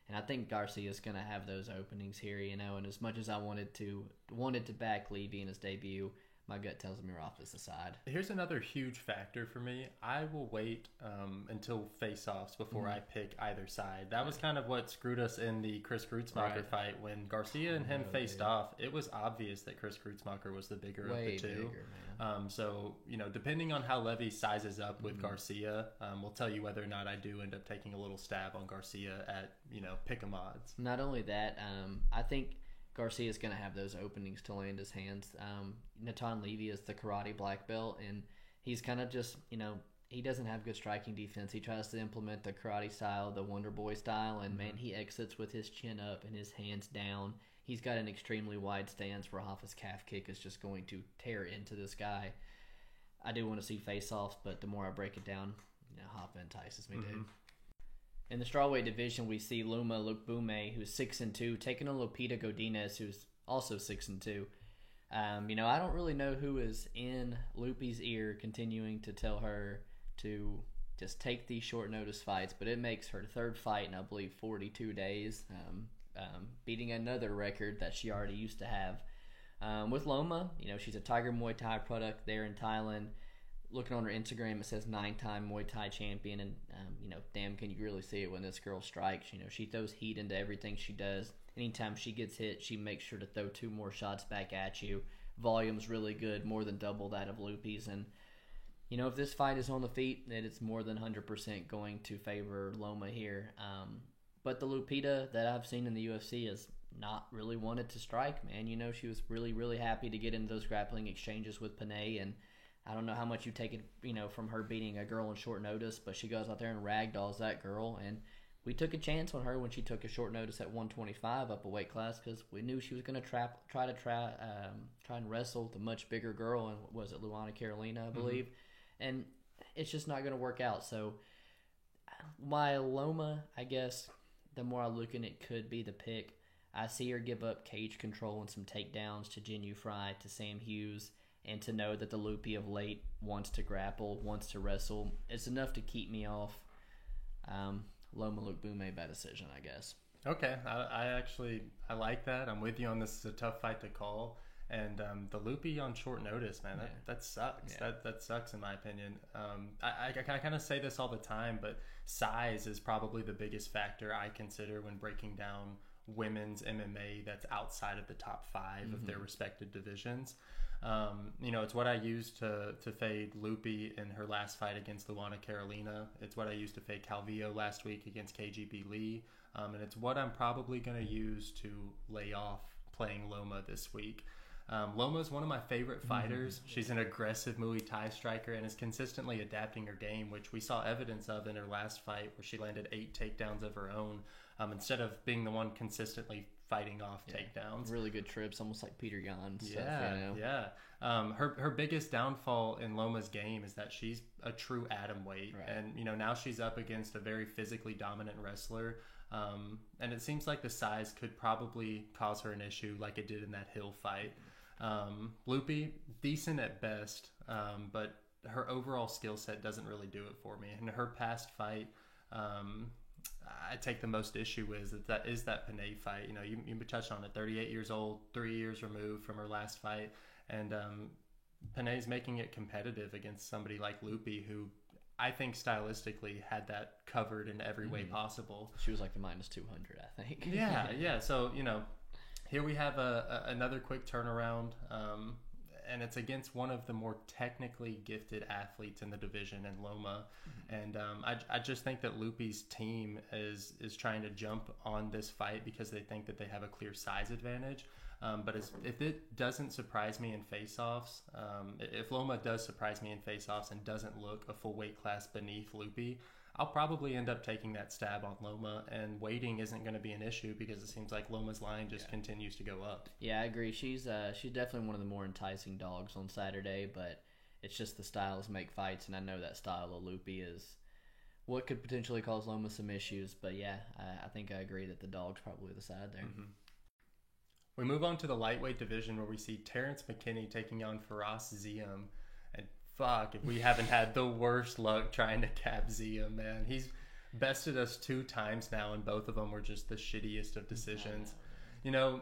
and I think Garcia is going to have those openings here, and as much as I wanted to back Levy in his debut, my gut tells me Rafa's the side. Here's another huge factor for me. I will wait until face-offs before I pick either side. That was kind of what screwed us in the Chris Grudsmacher fight. When Garcia and him faced off, it was obvious that Chris Grudsmacher was the bigger of the two. So, depending on how Levy sizes up with Garcia, we'll tell you whether or not I do end up taking a little stab on Garcia at, pick-em odds. Not only that, I think Garcia's going to have those openings to land his hands. Natan Levy is the karate black belt, and he's kind of just, he doesn't have good striking defense. He tries to implement the karate style, the Wonder Boy style, and man, he exits with his chin up and his hands down. He's got an extremely wide stance where Rafa's calf kick is just going to tear into this guy. I do want to see face-offs, but the more I break it down, Rafa entices me too. In the strawweight division, we see Loma Lookboonmee, who's 6-2, taking on Lupita Godinez, who's also 6-2. I don't really know who is in Lupi's ear continuing to tell her to just take these short notice fights, but it makes her 3rd fight in, I believe, 42 days, beating another record that she already used to have. With Loma, she's a Tiger Muay Thai product there in Thailand. Looking on her Instagram, it says 9-time Muay Thai champion, and damn, can you really see it when this girl strikes? She throws heat into everything she does. Anytime she gets hit, she makes sure to throw 2 more shots back at you. Volume's really good, more than double that of Lupi's, and if this fight is on the feet, then it's more than 100% going to favor Loma here. But the Lupita that I've seen in the UFC has not really wanted to strike, man. She was really, really happy to get into those grappling exchanges with Panay, and I don't know how much you take it, from her beating a girl on short notice, but she goes out there and ragdolls that girl. And we took a chance on her when she took a short notice at 125 up a weight class, because we knew she was going to try and wrestle the much bigger girl. And was it Luana Carolina, I believe? And it's just not going to work out. So my Loma, I guess, the more I look in it, could be the pick. I see her give up cage control and some takedowns to Jinyu Fry, to Sam Hughes. And to know that the Lupi of late wants to grapple, wants to wrestle, it's enough to keep me off Loma Lookboonmee by decision, I guess. Okay, I like that. I'm with you on this. Is a tough fight to call. And the Lupi on short notice, man, that sucks. Yeah. That sucks in my opinion. I kind of say this all the time, but size is probably the biggest factor I consider when breaking down women's MMA that's outside of the top 5 of their respective divisions. It's what I used to fade Lupi in her last fight against Luana Carolina. It's what I used to fade Calvillo last week against KGB Lee. And it's what I'm probably going to use to lay off playing Loma this week. Loma is one of my favorite fighters. She's an aggressive Muay Thai striker and is consistently adapting her game, which we saw evidence of in her last fight, where she landed 8 takedowns of her own, instead of being the one consistently fighting off takedowns. Really good trips, almost like Peter Yan stuff. Her biggest downfall in Loma's game is that she's a true atom weight, and now she's up against a very physically dominant wrestler, and it seems like the size could probably cause her an issue, like it did in that Hill fight. Loopy, decent at best, but her overall skill set doesn't really do it for me. In her past fight, I take the most issue with that Panay fight. You know, you touched on it. 38 years old, 3 years removed from her last fight, and Panay's making it competitive against somebody like Loopy, who I think stylistically had that covered in every way possible. She was like the minus 200, I think. Yeah. So, you know, here we have another quick turnaround, and it's against one of the more technically gifted athletes in the division in Loma. And I just think that Loopy's team is trying to jump on this fight because they think that they have a clear size advantage. But if it doesn't surprise me in face-offs, if Loma does surprise me in face-offs and doesn't look a full weight class beneath Loopy, I'll probably end up taking that stab on Loma, and waiting isn't going to be an issue because it seems like Loma's line just continues to go up. Yeah, I agree. She's definitely one of the more enticing dogs on Saturday, but it's just the styles make fights, and I know that style of Loopy is what could potentially cause Loma some issues. But yeah, I think I agree that the dog's probably the side there. We move on to the lightweight division where we see Terrence McKinney taking on Firas Ziem. And fuck, if we haven't had the worst luck trying to cap Ziem, man. He's bested us 2 times now, and both of them were just the shittiest of decisions. You know,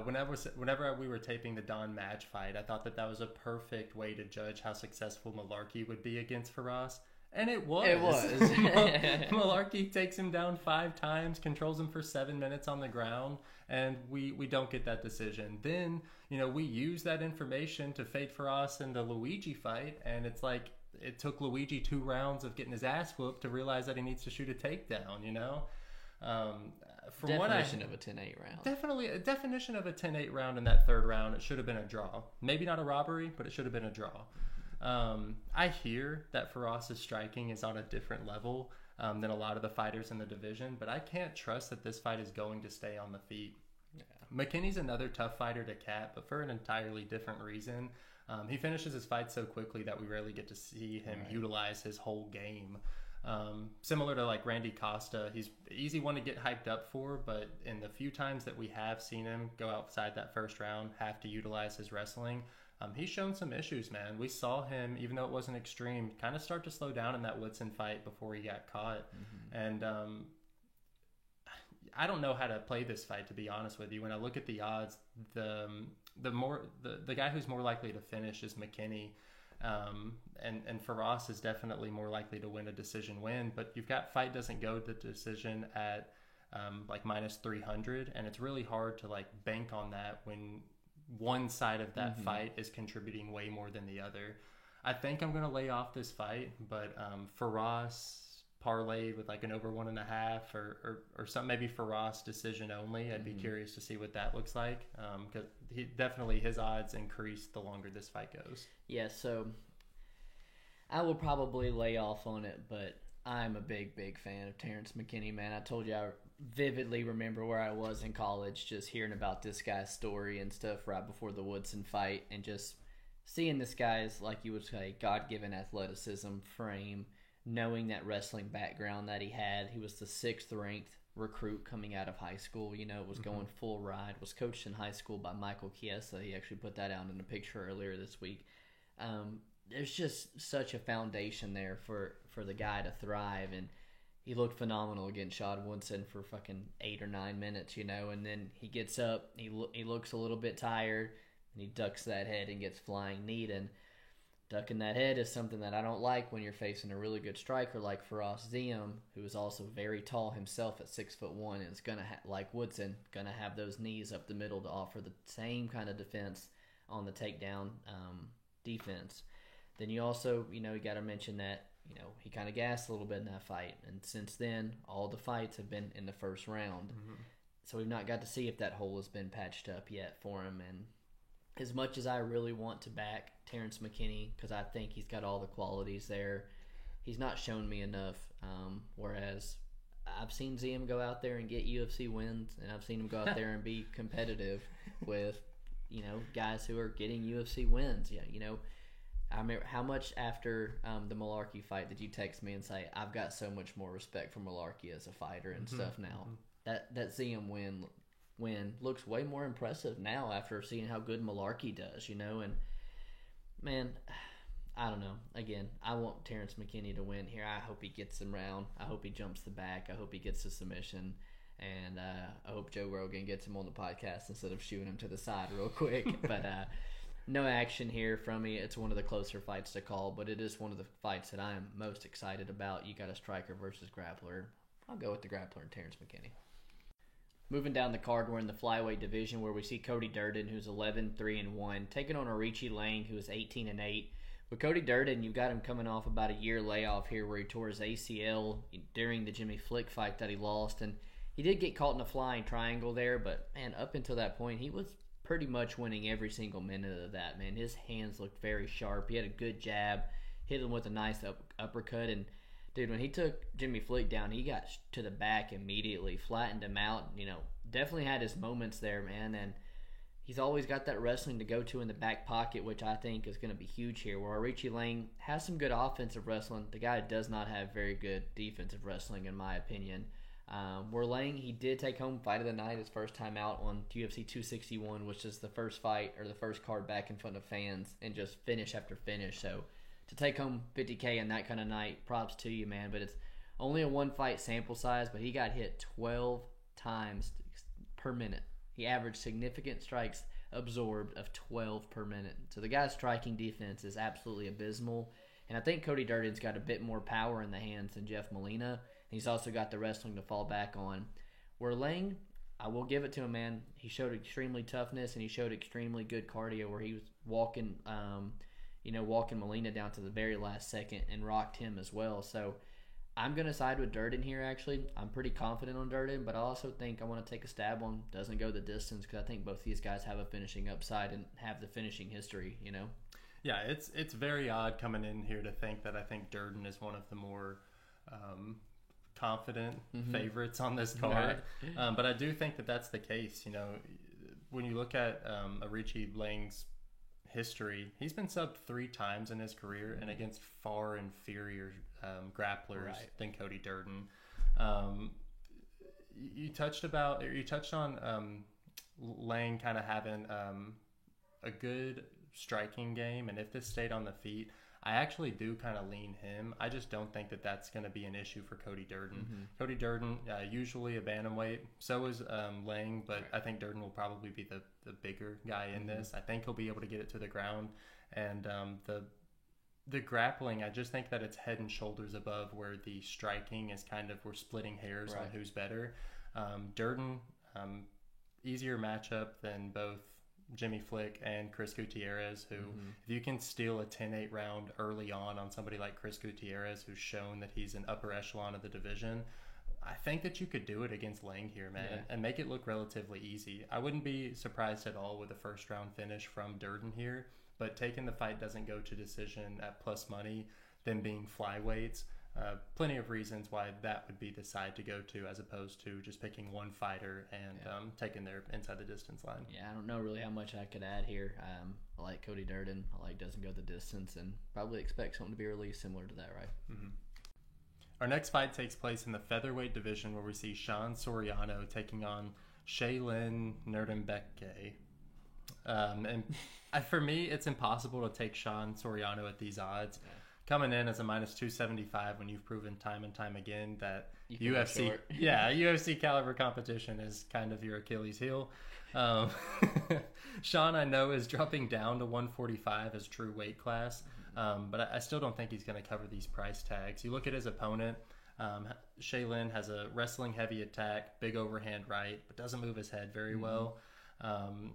whenever we were taping the Don Madge fight, I thought that was a perfect way to judge how successful Malarkey would be against Firas. And it was. Malarkey takes him down 5 times, controls him for 7 minutes on the ground, and we don't get that decision. Then, you know, we use that information to fade Firas in the Luigi fight, and it's like it took Luigi 2 rounds of getting his ass whooped to realize that he needs to shoot a takedown, you know? Definition of a 10-8 round. Definitely a definition of a 10-8 round in that 3rd round. It should have been a draw. Maybe not a robbery, but it should have been a draw. I hear that Firas' striking is on a different level than a lot of the fighters in the division, but I can't trust that this fight is going to stay on the feet. Yeah. McKinney's another tough fighter to cap, but for an entirely different reason. He finishes his fight so quickly that we rarely get to see him utilize his whole game. Similar to like Randy Costa, he's easy one to get hyped up for, but in the few times that we have seen him go outside that 1st round, have to utilize his wrestling, he's shown some issues, man. We saw him, even though it wasn't extreme, kind of start to slow down in that Woodson fight before he got caught. And I don't know how to play this fight, to be honest with you. When I look at the odds, the guy who's more likely to finish is McKinney. And Firas is definitely more likely to win a decision win, but you've got fight doesn't go to decision at like minus 300, and it's really hard to like bank on that when one side of that fight is contributing way more than the other. I think I'm gonna lay off this fight, but Firas parlayed with like an over 1.5 or something, maybe Firas decision only. I'd be curious to see what that looks like, because his odds increase the longer this fight goes. Yeah, so I will probably lay off on it, but I'm a big fan of Terrence McKinney, man. I told you I vividly remember where I was in college, just hearing about this guy's story and stuff right before the Woodson fight, and just seeing this guy's, like you would say, God-given athleticism, frame, knowing that wrestling background that he had. He was the 6th ranked recruit coming out of high school, you know, was going full ride, was coached in high school by Michael Chiesa. He actually put that out in a picture earlier this week. There's just such a foundation there for the guy to thrive, and he looked phenomenal against Shad Woodson for fucking 8 or 9 minutes, you know, and then he gets up, he looks a little bit tired, and he ducks that head and gets flying kneed, and ducking that head is something that I don't like when you're facing a really good striker like Firas Ziem, who is also very tall himself at 6'1", and is gonna like Woodson, gonna have those knees up the middle to offer the same kind of defense on the takedown defense. Then you also, you know, you got to mention that, you know, he kind of gassed a little bit in that fight, and since then all the fights have been in the 1st round. So we've not got to see if that hole has been patched up yet for him. And as much as I really want to back Terrence McKinney, because I think he's got all the qualities there, he's not shown me enough. Whereas I've seen Ziem go out there and get UFC wins, and I've seen him go out there and be competitive with, you know, guys who are getting UFC wins. Yeah, you know, I remember how much after the Malarkey fight did you text me and say, I've got so much more respect for Malarkey as a fighter and stuff now. That Ziem win win looks way more impressive now after seeing how good Malarkey does, and man, I don't know. Again, I want Terrence McKinney to win here. I hope he gets him round. I hope he jumps the back. I hope he gets the submission. And I hope Joe Rogan gets him on the podcast instead of shooing him to the side real quick. But no action here from me. It's one of the closer fights to call, but it is one of the fights that I am most excited about. You got a striker versus grappler. I'll go with the grappler and Terrence McKinney. Moving down the card, we're in the flyweight division where we see Cody Durden, who's 11-3-1, taking on Arichi Lang, who is 18-8. With Cody Durden, you've got him coming off about a year layoff here where he tore his ACL during the Jimmy Flick fight that he lost, and he did get caught in a flying triangle there, but, man, up until that point, he was pretty much winning every single minute of that, man. His hands looked very sharp. He had a good jab, hit him with a nice uppercut, and, dude, when he took Jimmy Flick down, he got to the back immediately, flattened him out, definitely had his moments there, man, and he's always got that wrestling to go to in the back pocket, which I think is going to be huge here, where Arichi Lang has some good offensive wrestling. The guy does not have very good defensive wrestling, in my opinion. Where Lang, he did take home fight of the night his first time out on UFC 261, which is the first fight or the first card back in front of fans, and just finish after finish. So to take home $50K in that kind of night, props to you, man. But it's only a one fight sample size, but he got hit 12 times per minute. He averaged significant strikes absorbed of 12 per minute. So the guy's striking defense is absolutely abysmal. And I think Cody Durden's got a bit more power in the hands than Jeff Molina. He's also got the wrestling to fall back on. Where Lang, I will give it to him, man. He showed extremely toughness and he showed extremely good cardio where he was walking Molina down to the very last second and rocked him as well. So I'm going to side with Durden here, actually. I'm pretty confident on Durden, but I also think I want to take a stab on doesn't go the distance because I think both these guys have a finishing upside and have the finishing history, Yeah, it's very odd coming in here to think that I think Durden is one of the more confident favorites on this card. Right. But I do think that that's the case. When you look at Arichi Lang's history, he's been subbed 3 times in his career and against far inferior grapplers than Cody Durden. You touched on Lang kind of having a good striking game, and if this stayed on the feet, I actually do kind of lean him. I just don't think that that's going to be an issue for Cody Durden. Cody Durden, usually a bantamweight. So is Lang, but I think Durden will probably be the bigger guy in this. I think he'll be able to get it to the ground. And the grappling, I just think that it's head and shoulders above where the striking is kind of, we're splitting hairs on who's better. Durden, easier matchup than both Jimmy Flick and Chris Gutierrez, who, if you can steal a 10-8 round early on somebody like Chris Gutierrez, who's shown that he's an upper echelon of the division, I think that you could do it against Lang here, man, and make it look relatively easy. I wouldn't be surprised at all with a first round finish from Durden here, but taking the fight doesn't go to decision at plus money, them being flyweights. Plenty of reasons why that would be the side to go to as opposed to just picking one fighter and taking their inside the distance line. Yeah, I don't know really how much I could add here. I like Cody Durden. I like doesn't go the distance and probably expect something to be released similar to that, right? Our next fight takes place in the featherweight division where we see Sean Soriano taking on Shaylin Nurdenbeke. And for me, it's impossible to take Sean Soriano at these odds. Yeah. Coming in as a minus 275 when you've proven time and time again that UFC caliber competition is kind of your Achilles heel. Sean, I know, is dropping down to 145 as true weight class, but I still don't think he's going to cover these price tags. You look at his opponent, Shaylin has a wrestling heavy attack, big overhand right, but doesn't move his head very well. And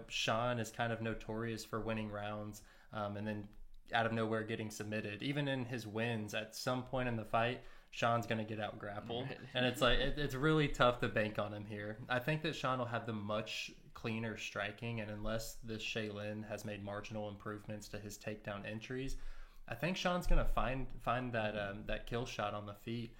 Sean is kind of notorious for winning rounds and then out of nowhere getting submitted. Even in his wins, at some point in the fight, Sean's going to get out grappled. Right. And it's like, it's really tough to bank on him here. I think that Sean will have the much cleaner striking, and unless this Shaylin has made marginal improvements to his takedown entries, I think Sean's going to find that kill shot on the feet.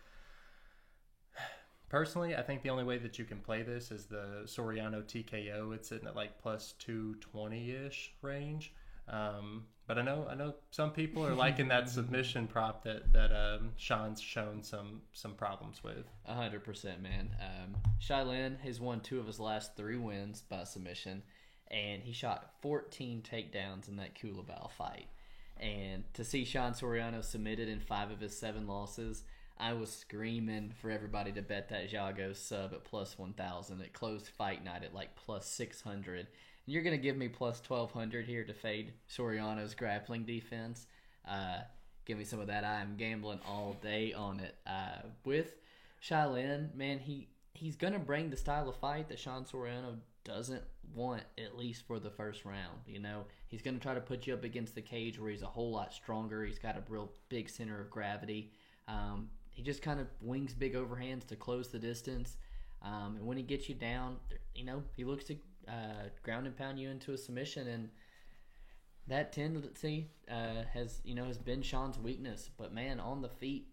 Personally, I think the only way that you can play this is the Soriano TKO. It's sitting at like plus 220-ish range. But I know some people are liking that submission prop that Sean's shown some problems with. 100%, man. Shylin has won 2 of his last 3 wins by submission, and he shot 14 takedowns in that Culibao fight. And to see Sean Soriano submitted in 5 of his 7 losses, I was screaming for everybody to bet that Jago sub at plus 1,000. It closed fight night at like plus 600. And you're going to give me plus 1,200 here to fade Soriano's grappling defense. Give me some of that. I am gambling all day on it. With Shylin, man, he's going to bring the style of fight that Sean Soriano doesn't want, at least for the first round. You know, he's going to try to put you up against the cage where he's a whole lot stronger. He's got a real big center of gravity. He just kind of wings big overhands to close the distance. And when he gets you down, you know, he looks to ground and pound you into a submission. And that tendency has been Sean's weakness. But, man, on the feet,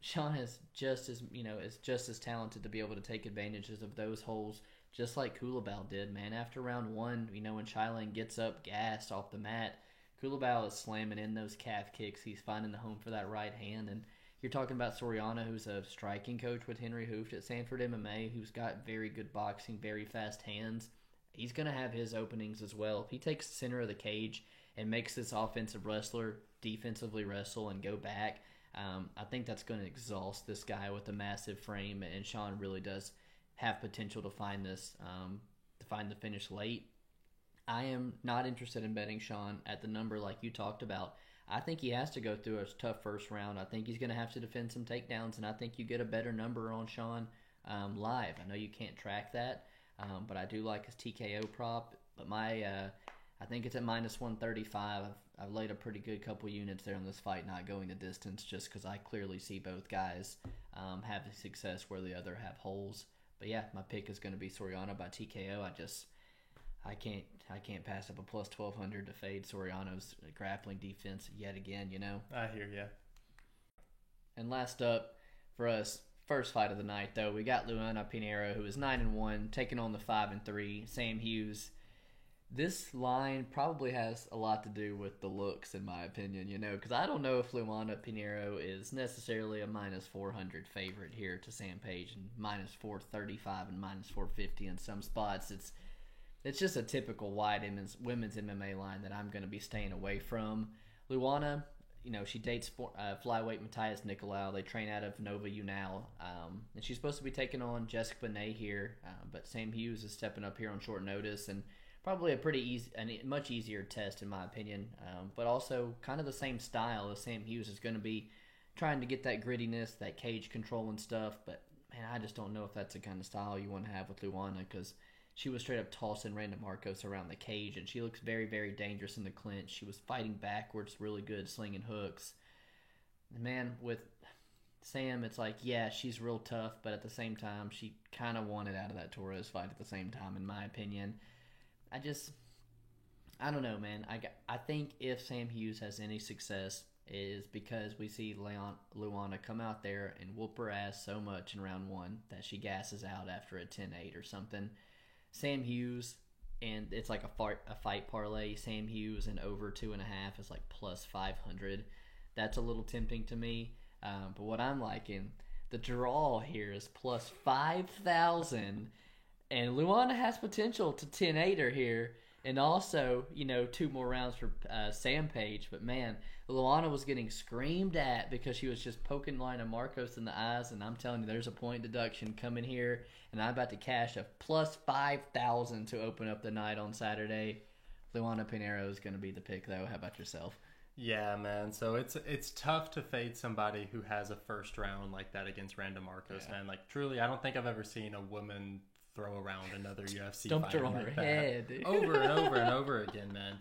Sean is just as talented to be able to take advantages of those holes, just like Culibao did, man. After round 1, you know, when Shylin gets up gassed off the mat, Culibao is slamming in those calf kicks. He's finding the home for that right hand. And you're talking about Soriano, who's a striking coach with Henry Hooft at Sanford MMA, who's got very good boxing, very fast hands. He's going to have his openings as well. If he takes the center of the cage and makes this offensive wrestler defensively wrestle and go back, I think that's going to exhaust this guy with a massive frame. And Sean really does have potential to find this, to find the finish late. I am not interested in betting Sean at the number like you talked about. I think he has to go through a tough first round. I think he's going to have to defend some takedowns, and I think you get a better number on Sean live. I know you can't track that, but I do like his TKO prop. But I think it's at minus 135. I've laid a pretty good couple units there on this fight, not going the distance, just because I clearly see both guys have success where the other have holes. But yeah, my pick is going to be Soriano by TKO. I can't pass up a plus 1,200 to fade Soriano's grappling defense yet again, you know? I hear ya. And last up for us, first fight of the night, though, we got Luana Pinheiro, who is 9-1, taking on the 5-3, Sam Hughes. This line probably has a lot to do with the looks, in my opinion, you know, because I don't know if Luana Pinheiro is necessarily a minus 400 favorite here to Sam Page, and minus 435 and minus 450 in some spots. It's just a typical wide women's MMA line that I'm going to be staying away from. Luana, you know, she dates flyweight Matthias Nicolau. They train out of Nova Unal. And she's supposed to be taking on Jessica Benet here. But Sam Hughes is stepping up here on short notice. And probably a much easier test, in my opinion. But also kind of the same style as Sam Hughes is going to be trying to get that grittiness, that cage control and stuff. But, man, I just don't know if that's the kind of style you want to have with Luana, because she was straight up tossing Randa Marcos around the cage, and she looks very, very dangerous in the clinch. She was fighting backwards really good, slinging hooks. And man, with Sam, it's like, yeah, she's real tough, but at the same time, she kind of wanted out of that Torres fight at the same time, in my opinion. I don't know, man. I think if Sam Hughes has any success, is because we see Luana come out there and whoop her ass so much in round 1 that she gasses out after a 10-8 or something. Sam Hughes, and it's like a fight parlay. Sam Hughes and over 2.5 is like plus 500. That's a little tempting to me. But what I'm liking, the draw here is plus 5,000, and Luana has potential to 10-8 her here. And also, you know, 2 more rounds for Sam Page. But, man, Luana was getting screamed at because she was just poking Lina Marcos in the eyes. And I'm telling you, there's a point deduction coming here. And I'm about to cash a plus 5,000 to open up the night on Saturday. Luana Pinheiro is going to be the pick, though. How about yourself? Yeah, man. So it's tough to fade somebody who has a first round like that against Randa Marcos, man. Like, truly, I don't think I've ever seen a woman throw around another UFC Dumped fighter her on like her that. head, dude. Over and over and over again, man.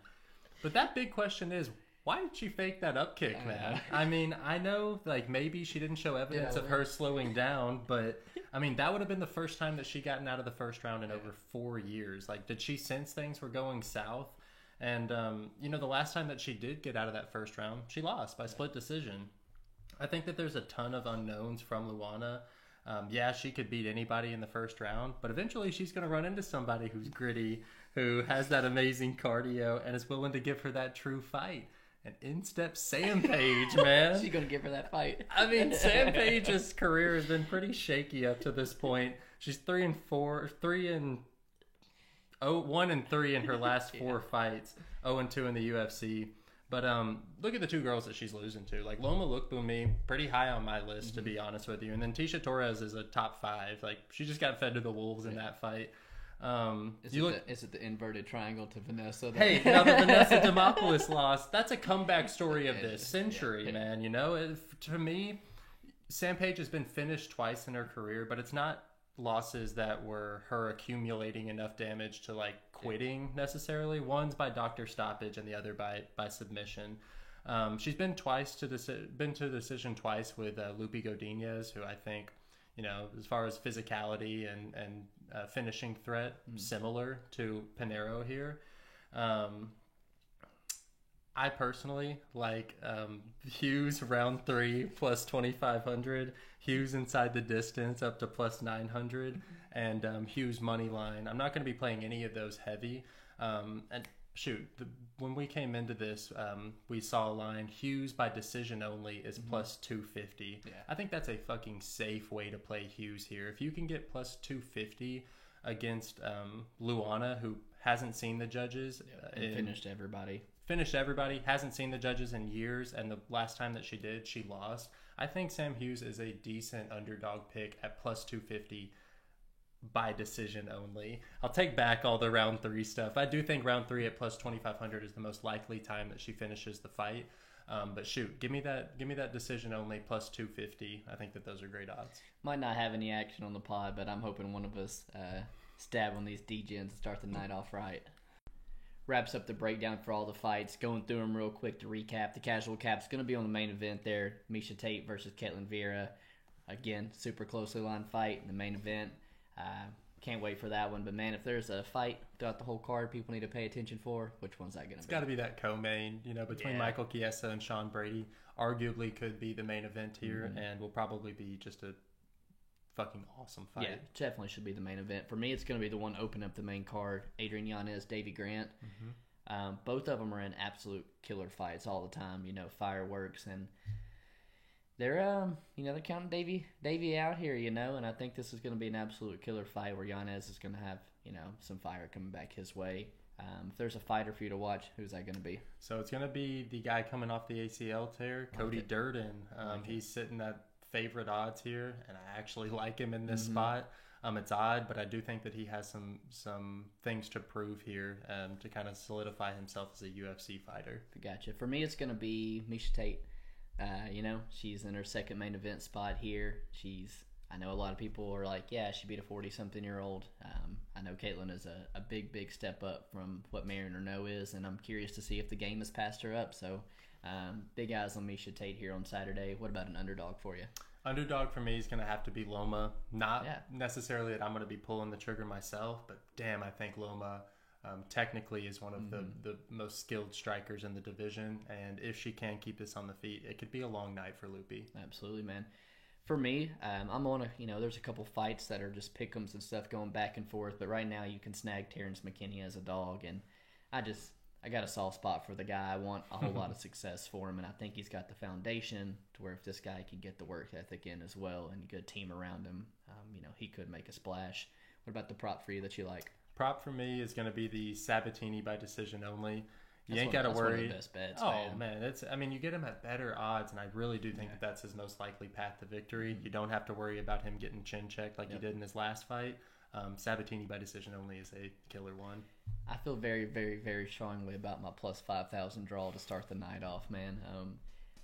But that big question is, why did she fake that up kick, man? I mean, I know, like, maybe she didn't show evidence of her slowing down, but, I mean, that would have been the first time that she gotten out of the first round in over 4 years. Like, did she sense things were going south? And, you know, the last time that she did get out of that first round, she lost by split decision. I think that there's a ton of unknowns from Luana. Yeah, she could beat anybody in the first round, but eventually she's going to run into somebody who's gritty, who has that amazing cardio and is willing to give her that true fight. And in steps Sam Page, man. She's gonna give her that fight. I mean, Sam Page's career has been pretty shaky up to this point. She's 1-3 in her last 4 fights, 0-2 in the UFC. But look at the 2 girls that she's losing to. Like Loma Lookboonmee, pretty high on my list, to be honest with you. And then Tisha Torres is a top 5. Like she just got fed to the wolves in that fight. Is it the inverted triangle to Vanessa? Hey, now the Vanessa Demopoulos loss, that's a comeback story of this century, man. You know, to me, Sam Page has been finished twice in her career, but it's not losses that were her accumulating enough damage to like quitting necessarily. One's by doctor stoppage and the other by submission. She's been to decision twice with Lupi Godinez, who I think, you know, as far as physicality and finishing threat, similar to Pinheiro here. I personally like Hughes round 3 plus 2,500, Hughes inside the distance up to plus 900, and Hughes money line. I'm not going to be playing any of those heavy. And shoot, when we came into this, we saw a line Hughes by decision only is plus 250. Yeah. I think that's a fucking safe way to play Hughes here. If you can get plus 250 against Luana, who hasn't seen the judges, and finished everybody, hasn't seen the judges in years, and the last time that she did, she lost. I think Sam Hughes is a decent underdog pick at plus 250 by decision only. I'll take back all the round 3 stuff. I do think round 3 at plus 2,500 is the most likely time that she finishes the fight. But shoot, give me that decision only plus 250. I think that those are great odds. Might not have any action on the pod, but I'm hoping one of us stab on these DGens and start the night off right. Wraps up the breakdown for all the fights. Going through them real quick to recap. The casual cap's going to be on the main event there. Miesha Tate versus Ketlen Vieira. Again, super closely lined fight in the main event. Can't wait for that one. But, man, if there's a fight throughout the whole card people need to pay attention for, which one's that going to be? It's got to be that co-main, you know, between Michael Chiesa and Sean Brady. Arguably could be the main event here, and will probably be just a fucking awesome fight. Yeah, definitely should be the main event. For me, it's going to be the one opening up the main card. Adrian Yanez, Davey Grant. Both of them are in absolute killer fights all the time. You know, fireworks, and they're they're counting Davey out here. You know, and I think this is going to be an absolute killer fight where Yanez is going to have some fire coming back his way. If there's a fighter for you to watch, who's that going to be? So it's going to be the guy coming off the ACL tear, Cody Durden. He's sitting at favorite odds here, and I actually like him in this spot. It's odd, but I do think that he has some things to prove here to kind of solidify himself as a UFC fighter. Gotcha. For me, it's going to be Miesha Tate. She's in her second main event spot here. I know a lot of people are like, yeah, she beat a 40-something-year-old. I know Caitlin is a big step up from what Marion Renault is, and I'm curious to see if the game has passed her up. So big eyes on Miesha Tate here on Saturday. What about an underdog for you? Underdog for me is going to have to be Loma. Not necessarily that I'm going to be pulling the trigger myself, but damn, I think Loma technically is one of the most skilled strikers in the division. And if she can keep this on the feet, it could be a long night for Lupi. Absolutely, man. For me, I'm on there's a couple fights that are just pick'ems and stuff going back and forth, but right now you can snag Terrence McKinney as a dog, and I got a soft spot for the guy. I want a whole lot of success for him, and I think he's got the foundation to where if this guy can get the work ethic in as well and a good team around him, he could make a splash. What about the prop for you that you like? Prop for me is going to be the Sabatini by decision only. You ain't got to worry. One of the best bets, man. You get him at better odds, and I really do think that that's his most likely path to victory. You don't have to worry about him getting chin checked like he did in his last fight. Sabatini by decision only is a killer one. I feel very, very, very strongly about my plus 5,000 draw to start the night off, man.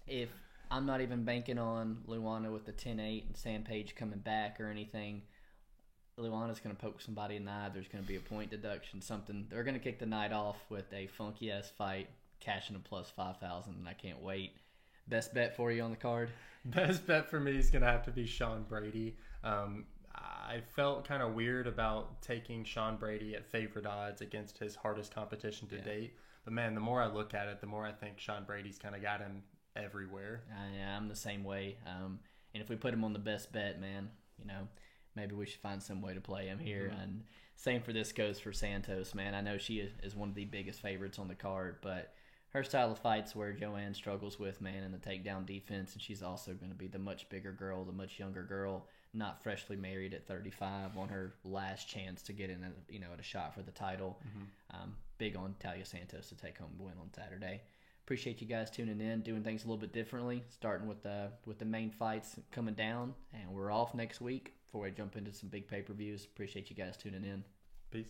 If I'm not even banking on Luana with the 10-8 and Sam Page coming back or anything, Luana's going to poke somebody in the eye. There's going to be a point deduction, something. They're going to kick the night off with a funky-ass fight, cashing a plus 5,000, and I can't wait. Best bet for you on the card? Best bet for me is going to have to be Sean Brady. I felt kind of weird about taking Sean Brady at favorite odds against his hardest competition to date. But, man, the more I look at it, the more I think Sean Brady's kind of got him everywhere. I'm the same way. And if we put him on the best bet, man, maybe we should find some way to play him here. And same for this goes for Santos, man. I know she is one of the biggest favorites on the card, but her style of fights where Joanne struggles with, man, in the takedown defense, and she's also going to be the much bigger girl, the much younger girl, not freshly married at 35 on her last chance to get in at a shot for the title. Big on Talia Santos to take home the win on Saturday. Appreciate you guys tuning in, doing things a little bit differently, starting with the main fights coming down, and we're off next week before I jump into some big pay-per-views. Appreciate you guys tuning in. Peace.